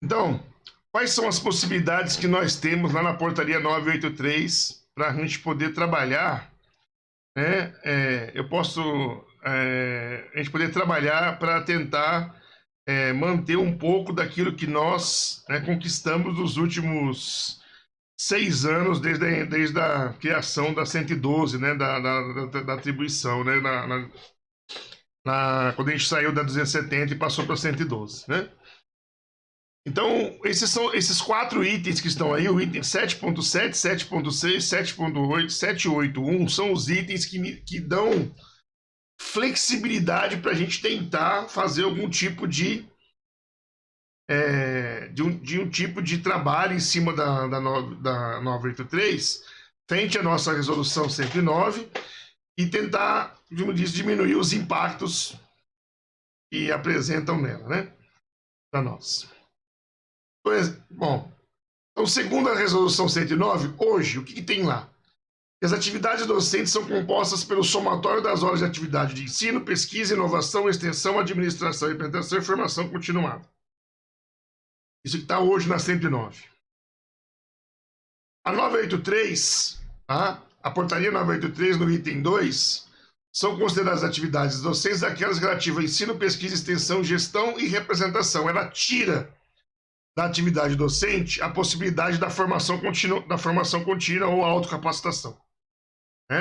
Então, quais são as possibilidades que nós temos lá na portaria 983 para a gente poder trabalhar, né? A gente poder trabalhar para tentar manter um pouco daquilo que nós, né, conquistamos nos últimos 6 anos, desde a criação da 112, né, da atribuição, né, quando a gente saiu da 270 e passou para 112, né? Então, esses são esses 4 itens que estão aí, o item 7.7, 7.6, 7.8, 781, são os itens que dão flexibilidade para a gente tentar fazer algum tipo de um tipo de trabalho em cima da 983, frente à nossa resolução 109, e tentar, como disse, diminuir os impactos que apresentam nela, né, para nós. Bom, então, segundo a resolução 109, hoje, o que tem lá? As atividades docentes são compostas pelo somatório das horas de atividade de ensino, pesquisa, inovação, extensão, administração, implementação e formação continuada. Isso que está hoje na 109. A 983, tá? A portaria 983, no item 2, são consideradas atividades docentes aquelas relativas a ensino, pesquisa, extensão, gestão e representação. Ela tira da atividade docente a possibilidade da formação contínua ou autocapacitação.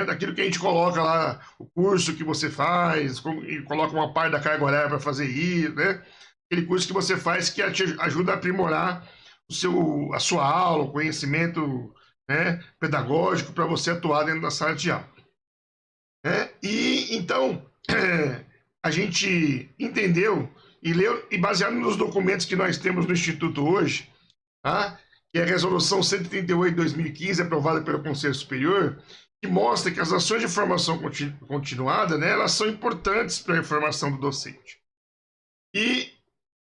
Daquilo que a gente coloca lá, o curso que você faz, e coloca uma parte da carga horária para fazer isso, né? Aquele curso que você faz que te ajuda a aprimorar a sua aula, o conhecimento, né, pedagógico para você atuar dentro da sala de aula. E então, a gente entendeu e leu, e baseado nos documentos que nós temos no Instituto hoje, tá? Que é a Resolução 138 de 2015, aprovada pelo Conselho Superior, que mostra que as ações de formação continuada, né, elas são importantes para a formação do docente. E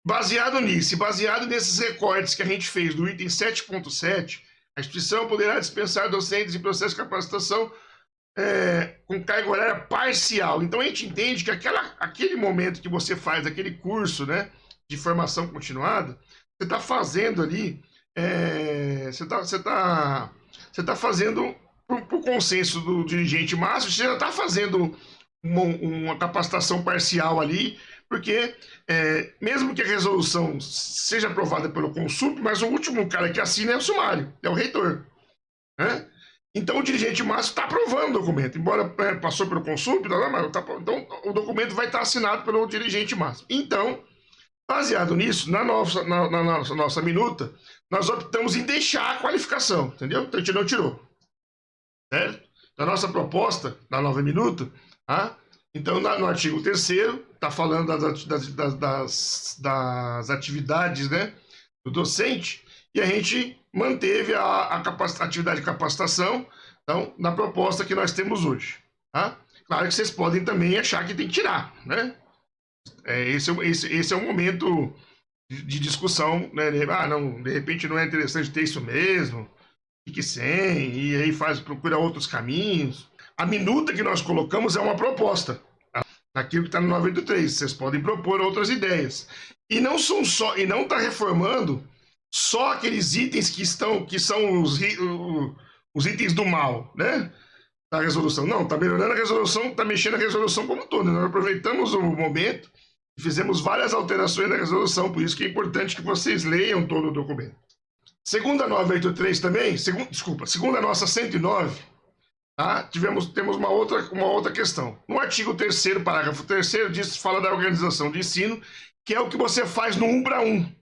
baseado nisso, e baseado nesses recortes que a gente fez do item 7.7, a instituição poderá dispensar docentes em processo de capacitação com carga horária parcial. Então a gente entende que aquele momento que você faz aquele curso, né, de formação continuada, você está fazendo ali, você tá fazendo por consenso do dirigente máximo, você já está fazendo uma capacitação parcial ali, porque mesmo que a resolução seja aprovada pelo Consup, mas o último cara que assina é o sumário, é o reitor, né? Então o dirigente máximo está aprovando o documento, embora passou pelo Consup, então o documento vai estar assinado pelo dirigente máximo. Então, baseado nisso, na nossa minuta, nós optamos em deixar a qualificação, entendeu? Então a gente não tirou, certo? Na nossa proposta, na nova minuta, tá? Então no artigo 3º, está falando das atividades, né, do docente, e a gente manteve a atividade de capacitação, então, na proposta que nós temos hoje, tá? Claro que vocês podem também achar que tem que tirar, né? Esse é um momento de discussão, né? Não, de repente não é interessante ter isso mesmo, fique sem, e aí procura outros caminhos. A minuta que nós colocamos é uma proposta, tá? Naquilo que está no 983, vocês podem propor outras ideias. E não está reformando só aqueles itens que são os itens do mal, né, da resolução. Não, está melhorando a resolução, está mexendo a resolução como um todo. Nós aproveitamos o momento e fizemos várias alterações na resolução, por isso que é importante que vocês leiam todo o documento. Segundo a 983 também, segundo a nossa 109, tá, temos uma outra questão. No artigo 3º, parágrafo 3º, fala da organização de ensino, que é o que você faz no 1 para 1.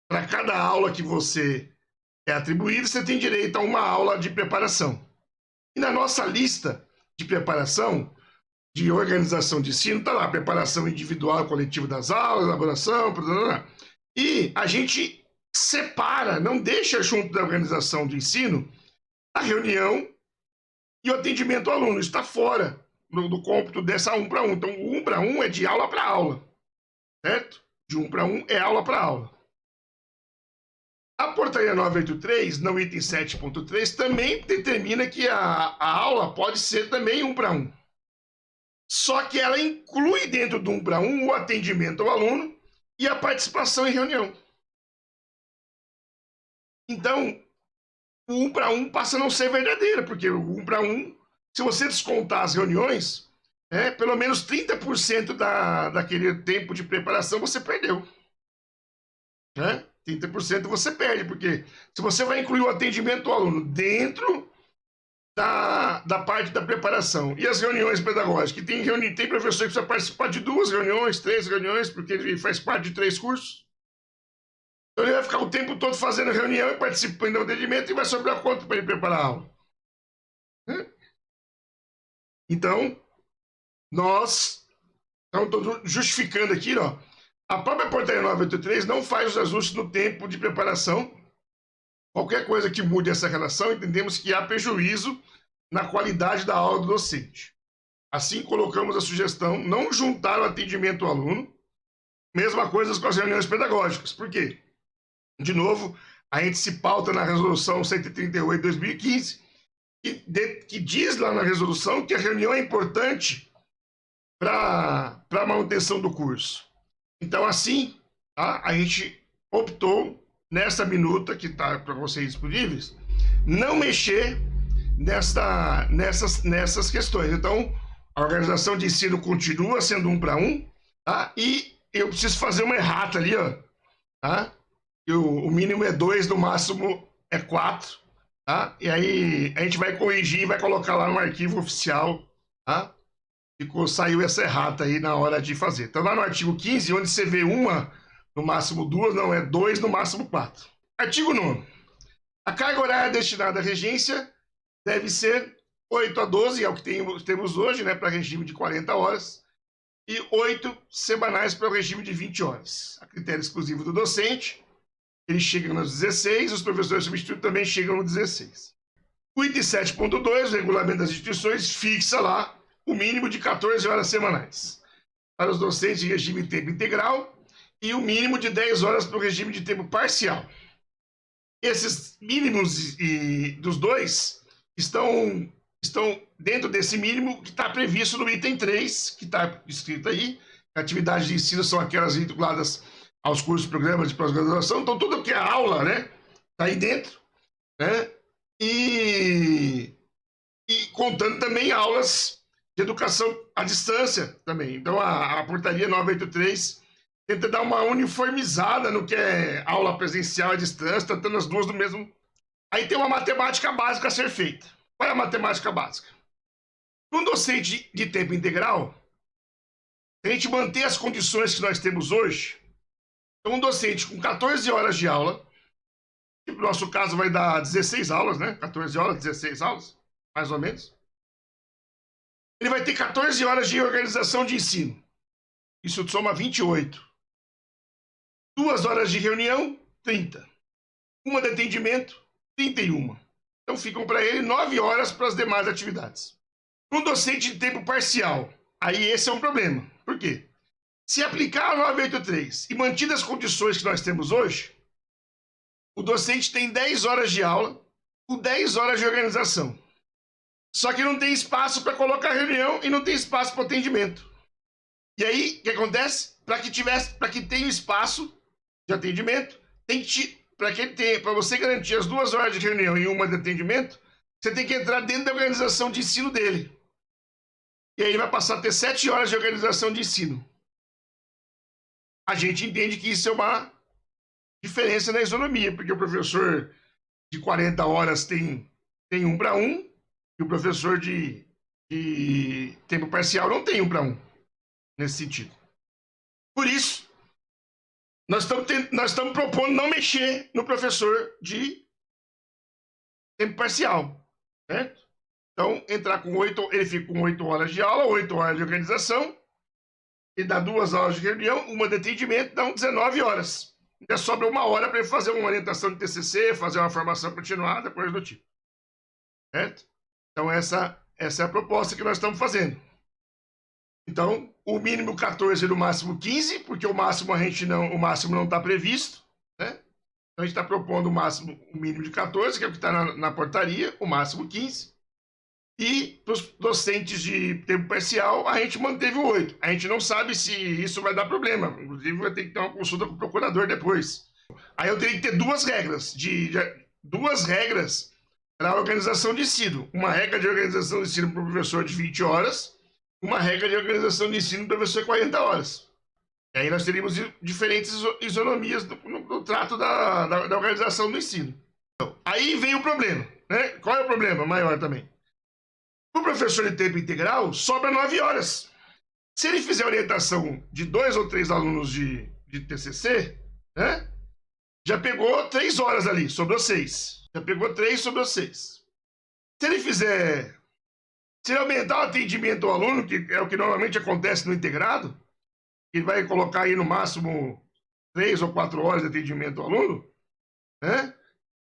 Para cada aula que você é atribuído, você tem direito a uma aula de preparação. E na nossa lista de preparação, de organização de ensino, está lá, preparação individual, coletiva das aulas, elaboração, e a gente separa, não deixa junto da organização de ensino, a reunião e o atendimento ao aluno. Isso está fora do cômputo dessa 1 para 1. Então, o 1 para 1 é de aula para aula, certo? De 1 para 1 é aula para aula. A portaria 983, no item 7.3, também determina que a aula pode ser também 1 para 1. Só que ela inclui dentro do 1 para 1 o atendimento ao aluno e a participação em reunião. Então, o 1 para 1 passa a não ser verdadeiro, porque o 1 para 1, se você descontar as reuniões, pelo menos 30% daquele tempo de preparação você perdeu. 30% você perde, porque se você vai incluir o atendimento ao aluno dentro da parte da preparação e as reuniões pedagógicas, que tem professor que precisa participar de 2 reuniões, 3 reuniões, porque ele faz parte de 3 cursos. Então ele vai ficar o tempo todo fazendo reunião e participando do atendimento e vai sobrar quanto para ele preparar a aula? Então, nós estamos justificando aqui, ó, a própria portaria 983 não faz os ajustes no tempo de preparação. Qualquer coisa que mude essa relação, entendemos que há prejuízo na qualidade da aula do docente. Assim, colocamos a sugestão não juntar o atendimento ao aluno, mesma coisa com as reuniões pedagógicas. Por quê? De novo, a gente se pauta na resolução 138 de 2015, que diz lá na resolução que a reunião é importante para a manutenção do curso. Então, assim, a gente optou, nessa minuta que está para vocês disponíveis, não mexer nessas questões. Então, a organização de ensino continua sendo 1 para 1, tá? E eu preciso fazer uma errata ali, ó, tá? O mínimo é 2, no máximo é 4, tá? E aí a gente vai corrigir e vai colocar lá no arquivo oficial, tá? Saiu essa errata aí na hora de fazer. Então, lá no artigo 15, onde você vê 1, no máximo 2, não, é 2, no máximo 4. Artigo 9. A carga horária destinada à regência deve ser 8 a 12, é o que temos hoje, né, para regime de 40 horas, e 8 semanais para o regime de 20 horas. A critério exclusivo do docente, eles chegam nos 16, os professores substitutos também chegam no 16. O item 7.2, o regulamento das instituições, fixa lá o mínimo de 14 horas semanais para os docentes de regime de tempo integral e o mínimo de 10 horas para o regime de tempo parcial. Esses mínimos dos dois estão dentro desse mínimo que está previsto no item 3, que está escrito aí. Atividades de ensino são aquelas vinculadas aos cursos e programas de pós-graduação. Então, tudo que é aula, né, está aí dentro, né? E contando também aulas de educação à distância também. Então, a portaria 983 tenta dar uma uniformizada no que é aula presencial à distância, tratando as duas do mesmo. Aí tem uma matemática básica a ser feita. Qual é a matemática básica? Um docente de tempo integral, se a gente manter as condições que nós temos hoje, então um docente com 14 horas de aula, que no nosso caso vai dar 16 aulas, né? 14 horas, 16 aulas, mais ou menos. Ele vai ter 14 horas de organização de ensino. Isso soma 28. 2 horas de reunião, 30. 1 de atendimento, 31. Então ficam para ele 9 horas para as demais atividades. Um docente de tempo parcial, aí esse é um problema. Por quê? Se aplicar a 983 e mantidas as condições que nós temos hoje, o docente tem 10 horas de aula com 10 horas de organização. Só que não tem espaço para colocar reunião e não tem espaço para atendimento. E aí, o que acontece? Para que tenha espaço de atendimento, para você garantir as 2 horas de reunião e 1 de atendimento, você tem que entrar dentro da organização de ensino dele. E aí ele vai passar a ter 7 horas de organização de ensino. A gente entende que isso é uma diferença na isonomia, porque o professor de 40 horas tem 1 para 1, e o professor de tempo parcial não tem 1 para 1, nesse sentido. Por isso, nós estamos propondo não mexer no professor de tempo parcial, certo? Então, ele fica com 8 horas de aula, 8 horas de organização, e dá 2 horas de reunião, 1 de atendimento, dá 19 horas. Ainda sobra 1 hora para ele fazer uma orientação de TCC, fazer uma formação continuada, coisa do tipo. Certo? Então, essa é a proposta que nós estamos fazendo. Então, o mínimo 14 e no máximo 15, porque o máximo não está previsto, né? Então, a gente está propondo o mínimo de 14, que é o que está na portaria, o máximo 15. E para os docentes de tempo parcial, a gente manteve o 8. A gente não sabe se isso vai dar problema. Inclusive, vai ter que ter uma consulta com o procurador depois. Aí eu teria que ter duas regras, duas regras para a organização de ensino. Uma regra de organização de ensino para o professor de 20 horas, uma regra de organização de ensino para o professor de 40 horas. E aí nós teríamos diferentes isonomias no trato da organização do ensino. Então, aí vem o problema, né? Qual é o problema maior também? O professor de tempo integral sobra 9 horas. Se ele fizer orientação de 2 ou 3 alunos de TCC, né? Já pegou 3 horas ali, sobrou 6. Já pegou 3, sobrou 6. Se ele aumentar o atendimento ao aluno, que é o que normalmente acontece no integrado, ele vai colocar aí no máximo 3 ou 4 horas de atendimento ao aluno, né?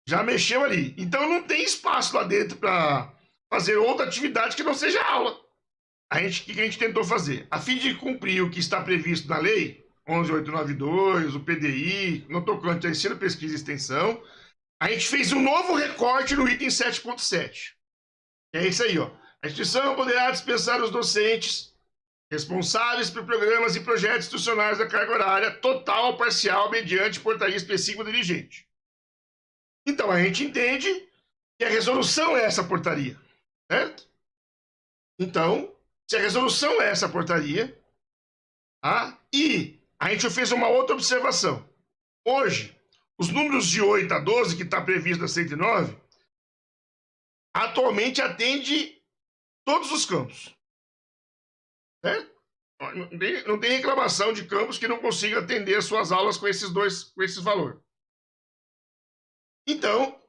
Já mexeu ali. Então não tem espaço lá dentro para fazer outra atividade que não seja aula. O que a gente tentou fazer? A fim de cumprir o que está previsto na lei 11.892, o PDI, no tocante a ensino, pesquisa e extensão, a gente fez um novo recorte no item 7.7. É isso aí, ó. A instituição poderá dispensar os docentes responsáveis por programas e projetos institucionais da carga horária total ou parcial mediante portaria específica do dirigente. Então, a gente entende que a resolução é essa portaria, certo? Então, se a resolução é essa portaria, e a gente fez uma outra observação. Hoje, os números de 8 a 12, que está previsto na 109, atualmente atende todos os campos. Certo? Não tem reclamação de campos que não consiga atender as suas aulas com esses valores. Então,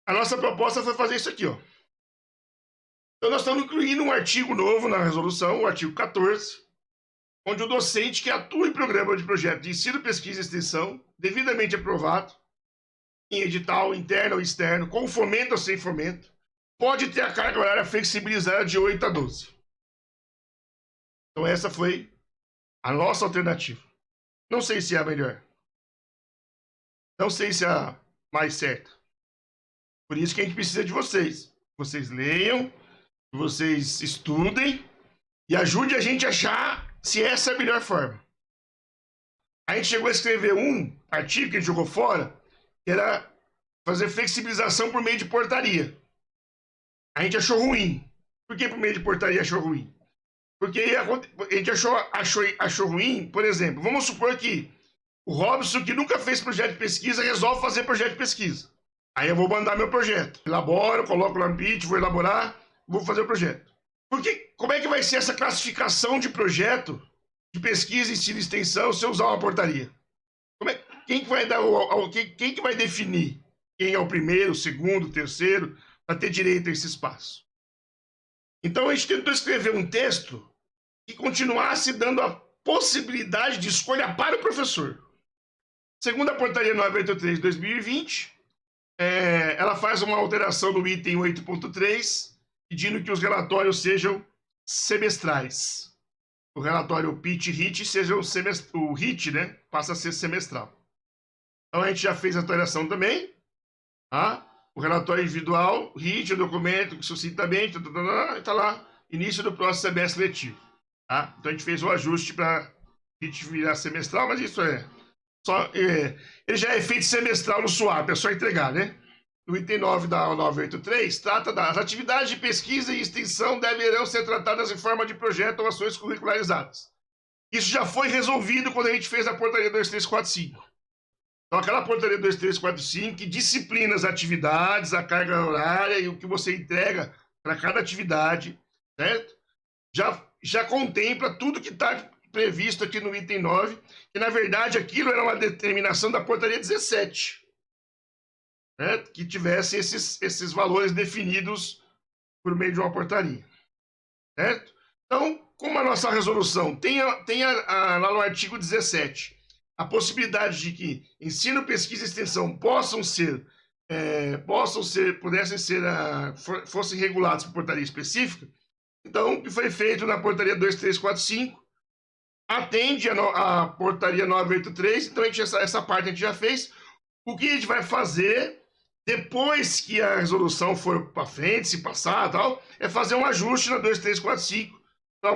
a nossa proposta foi fazer isso aqui, ó. Então, nós estamos incluindo um artigo novo na resolução, o artigo 14, onde o docente que atua em programa de projeto de ensino, pesquisa e extensão, devidamente aprovado, em edital interno ou externo, com fomento ou sem fomento, pode ter a carga horária flexibilizada de 8 a 12. Então, essa foi a nossa alternativa. Não sei se é a melhor. Não sei se é a mais certa. Por isso que a gente precisa de vocês. Vocês leiam, vocês estudem e ajude a gente a achar se essa é a melhor forma. A gente chegou a escrever um artigo que a gente jogou fora, que era fazer flexibilização por meio de portaria. A gente achou ruim. Por que por meio de portaria achou ruim? Porque a gente achou ruim, por exemplo, vamos supor que o Robson, que nunca fez projeto de pesquisa, resolve fazer projeto de pesquisa. Aí eu vou mandar meu projeto. Elaboro, coloco lá no BIT, vou elaborar, vou fazer o projeto. Porque como é que vai ser essa classificação de projeto de pesquisa, ensino e extensão se eu usar uma portaria? Quem que vai definir quem é o primeiro, o segundo, o terceiro, para ter direito a esse espaço? Então a gente tentou escrever um texto que continuasse dando a possibilidade de escolha para o professor. Segundo a portaria 983 de 2020, ela faz uma alteração no item 8.3, pedindo que os relatórios sejam semestrais. O relatório PIT e RIT sejam semestrais. O RIT, né, passa a ser semestral. Então a gente já fez a alteração também. O relatório individual, RIT, o documento, sucintamente, está lá, início do próximo semestre letivo. Então a gente fez o ajuste para RIT virar semestral, mas isso ele já é feito semestral no SUAP, é só entregar, né? No item 9 da 983, trata das atividades de pesquisa e extensão deverão ser tratadas em forma de projeto ou ações curricularizadas. Isso já foi resolvido quando a gente fez a portaria 2345. Então, aquela portaria 2345 que disciplina as atividades, a carga horária e o que você entrega para cada atividade, certo? Já contempla tudo que está previsto aqui no item 9, que na verdade aquilo era uma determinação da portaria 17, certo? Que tivesse esses valores definidos por meio de uma portaria, certo? Então, como a nossa resolução tem lá no artigo 17 a possibilidade de que ensino, pesquisa e extensão fossem regulados por portaria específica, então o que foi feito na portaria 2345 atende a portaria 983, então essa parte a gente já fez. O que a gente vai fazer depois que a resolução for para frente, se passar tal, é fazer um ajuste na 2345 para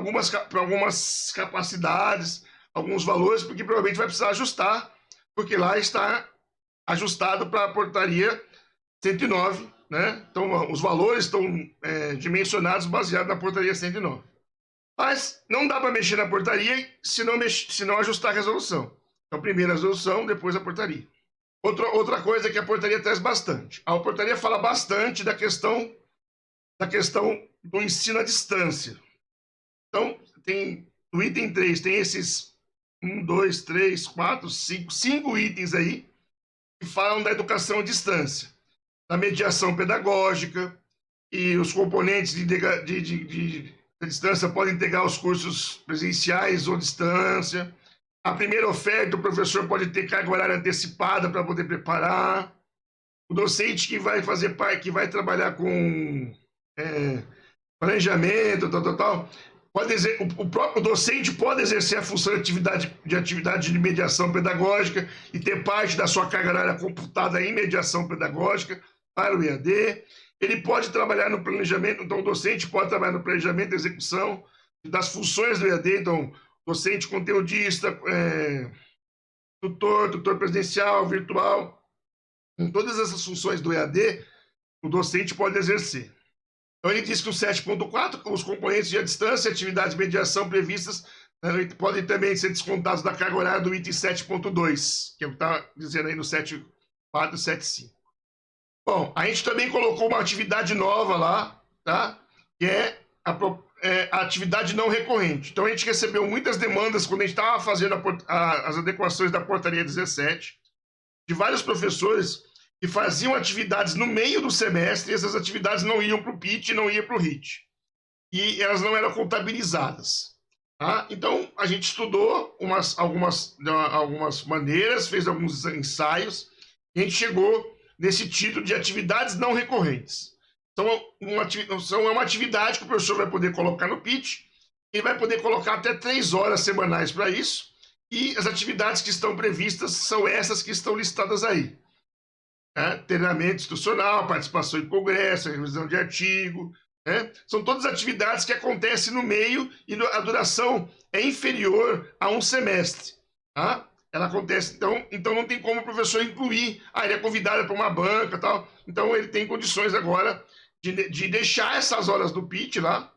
algumas capacidades, alguns valores, porque provavelmente vai precisar ajustar, porque lá está ajustado para a portaria 109, né? Então, os valores estão dimensionados baseado na portaria 109. Mas não dá para mexer na portaria se não ajustar a resolução. Então, primeiro a resolução, depois a portaria. Outra coisa que a portaria traz bastante. A portaria fala bastante da questão do ensino à distância. Então, no item 3, tem esses 1, 2, 3, 4, 5 itens aí que falam da educação à distância, da mediação pedagógica, e os componentes de distância podem integrar os cursos presenciais ou distância. A primeira oferta, o professor pode ter carga horária antecipada para poder preparar. O docente que vai fazer parte, que vai trabalhar com planejamento, o próprio docente pode exercer a função de atividade de mediação pedagógica e ter parte da sua carga horária computada em mediação pedagógica para o EAD. Ele pode trabalhar no planejamento, então o docente pode trabalhar no planejamento e execução das funções do EAD, então docente, conteudista, tutor presencial, virtual, com todas essas funções do EAD, o docente pode exercer. Então ele diz que o 7.4, os componentes de distância e atividades de mediação previstas podem também ser descontados da carga horária do item 7.2, que é o que está dizendo aí no 7.4 e 7.5. Bom, a gente também colocou uma atividade nova lá, tá? Que é a atividade não recorrente. Então a gente recebeu muitas demandas quando a gente estava fazendo as adequações da portaria 17, de vários professores que faziam atividades no meio do semestre, e essas atividades não iam para o PIT, não iam para o RIT. E elas não eram contabilizadas. Tá? Então, a gente estudou algumas maneiras, fez alguns ensaios, e a gente chegou nesse título de atividades não recorrentes. Então, é uma atividade que o professor vai poder colocar no PIT, ele vai poder colocar até 3 horas semanais para isso, e as atividades que estão previstas são essas que estão listadas aí. Treinamento institucional, participação em congresso, revisão de artigo, são todas atividades que acontecem no meio e a duração é inferior a um semestre. Tá? Ela acontece, então não tem como o professor incluir, ele é convidado para uma banca, tal, então ele tem condições agora de deixar essas horas do PIT lá,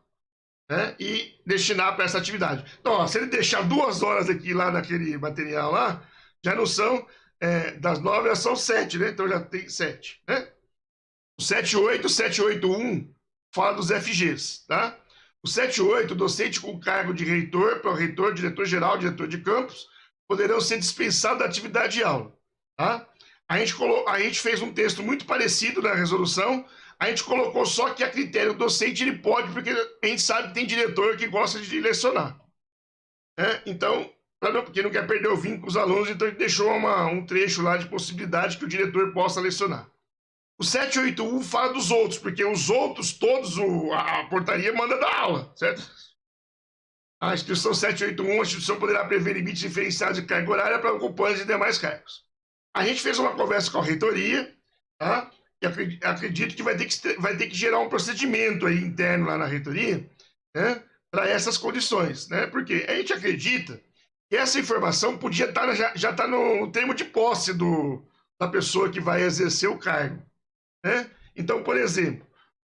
e destinar para essa atividade. Então, se ele deixar 2 horas aqui lá naquele material lá, já não são das 9 já são 7, né? Então já tem 7, né? O 7.8, 7.8.1 fala dos FGs, tá? O 7.8, docente com cargo de reitor, pró-reitor, diretor-geral, diretor de campus, poderão ser dispensados da atividade de aula, tá? A gente fez um texto muito parecido na resolução, a gente colocou só que a critério docente ele pode, porque a gente sabe que tem diretor que gosta de lecionar, Então, porque não quer perder o vínculo com os alunos, então ele deixou um trecho lá de possibilidade que o diretor possa lecionar. O 7.8.1 fala dos outros, porque os outros, todos, a portaria manda dar aula, certo? A instituição 7.8.1, a instituição poderá prever limites diferenciados de carga horária para ocupantes de demais cargos. A gente fez uma conversa com a reitoria, tá? E acredito que vai ter que gerar um procedimento aí interno lá na reitoria, né? Para essas condições, né? Porque a gente acredita que essa informação podia já estar no termo de posse da pessoa que vai exercer o cargo, né? Então, por exemplo,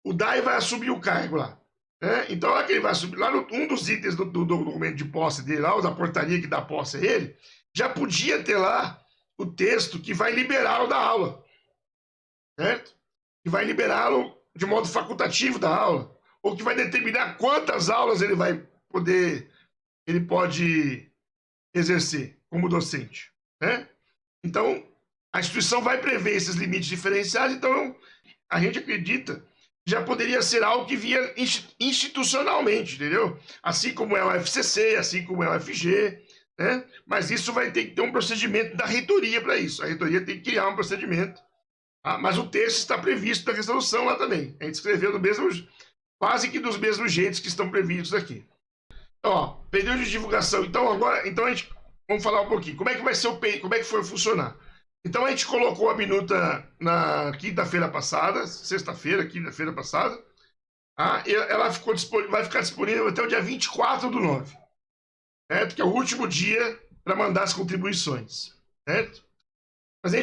o DAI vai assumir o cargo lá, né? Então, lá que ele vai assumir, lá um dos itens do documento de posse dele, lá, ou da portaria que dá posse a ele, já podia ter lá o texto que vai liberá-lo da aula, certo? Que vai liberá-lo de modo facultativo da aula, ou que vai determinar quantas aulas ele pode exercer como docente, né? Então, a instituição vai prever esses limites diferenciados, então a gente acredita que já poderia ser algo que via institucionalmente, entendeu? Assim como é o FCC, assim como é o FG, né? Mas isso vai ter que ter um procedimento da reitoria para isso. A reitoria tem que criar um procedimento, mas o texto está previsto na resolução lá também. A gente escreveu quase que dos mesmos jeitos que estão previstos aqui. Então, período de divulgação. Então a gente vamos falar um pouquinho. Como é que vai ser como é que foi funcionar? Então a gente colocou a minuta na quinta-feira passada, quinta-feira passada. E ela vai ficar disponível até o dia 24/9, certo? Que é o último dia para mandar as contribuições, certo? Mas a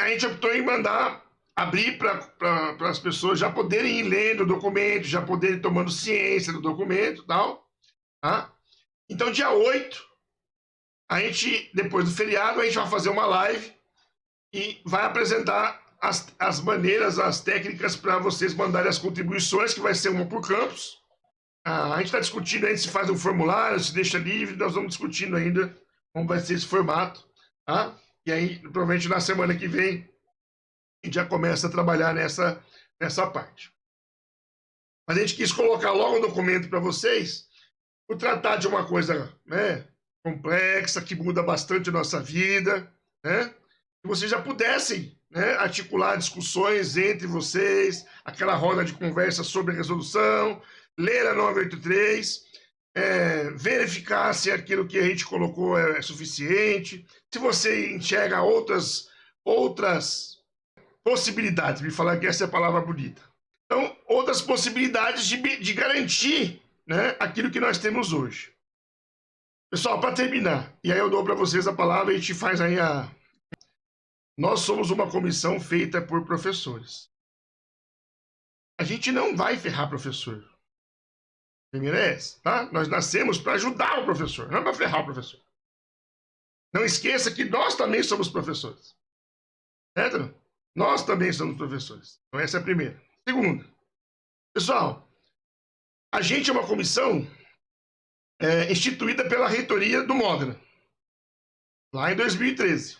gente optou em mandar abrir para as pessoas já poderem ir lendo o documento, já poderem ir tomando ciência do documento e tal. Tá? Então, dia 8, a gente, depois do feriado, a gente vai fazer uma live e vai apresentar as maneiras, as técnicas para vocês mandarem as contribuições, que vai ser uma por campus. A gente está discutindo ainda se faz um formulário, se deixa livre, nós vamos discutindo ainda como vai ser esse formato. Tá? E aí, provavelmente na semana que vem, a gente já começa a trabalhar nessa parte. Mas a gente quis colocar logo um documento para vocês, por tratar de uma coisa, né, complexa, que muda bastante a nossa vida, né? Que vocês já pudessem, né, articular discussões entre vocês, aquela roda de conversa sobre a resolução, ler a 983, verificar se aquilo que a gente colocou é suficiente, se você enxerga outras possibilidades, me falar que essa é a palavra bonita. Então, outras possibilidades de garantir, né, aquilo que nós temos hoje. Pessoal, para terminar, e aí eu dou para vocês a palavra e a gente faz aí a... Nós somos uma comissão feita por professores. A gente não vai ferrar professor. Primeiro é essa, tá? Nós nascemos para ajudar o professor, não para ferrar o professor. Não esqueça que nós também somos professores. Certo? Nós também somos professores. Então essa é a primeira. Segunda, pessoal, a gente é uma comissão instituída pela reitoria do Modena, lá em 2013,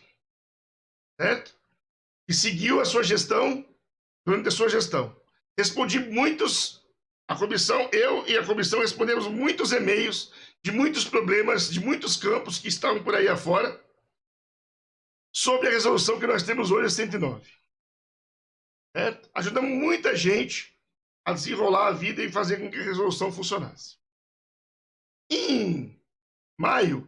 certo? E seguiu a sua gestão, durante a sua gestão. Respondi muitos, eu e a comissão respondemos muitos e-mails de muitos problemas, de muitos campos que estavam por aí afora, sobre a resolução que nós temos hoje, a 109. Certo? Ajudamos muita gente a desenrolar a vida e fazer com que a resolução funcionasse. Em maio,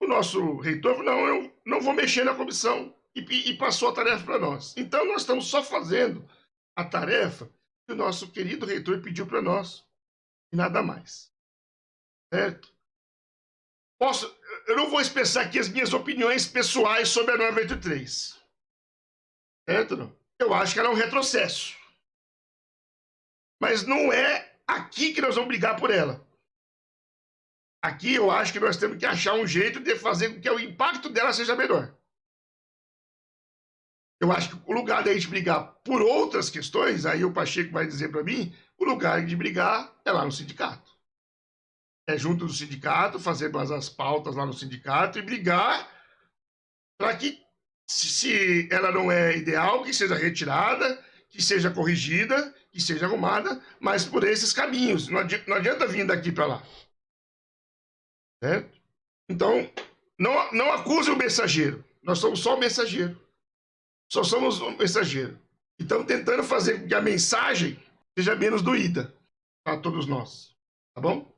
o nosso reitor falou, não, eu não vou mexer na comissão, e passou a tarefa para nós. Então, nós estamos só fazendo a tarefa que o nosso querido reitor pediu para nós, e nada mais. Certo? Eu não vou expressar aqui as minhas opiniões pessoais sobre a 983. Certo? Eu acho que ela é um retrocesso. Mas não é aqui que nós vamos brigar por ela. Aqui eu acho que nós temos que achar um jeito de fazer com que o impacto dela seja menor. Eu acho que o lugar da gente brigar por outras questões, aí o Pacheco vai dizer para mim, o lugar de brigar é lá no sindicato. É junto do sindicato, fazer as pautas lá no sindicato e brigar para que, se ela não é ideal, que seja retirada, que seja corrigida, que seja arrumada, mas por esses caminhos. Não adianta vir daqui para lá. Certo? Então, não acuse o mensageiro. Nós somos só o mensageiro. Só somos um mensageiro. E estamos tentando fazer com que a mensagem seja menos doída para todos nós. Tá bom?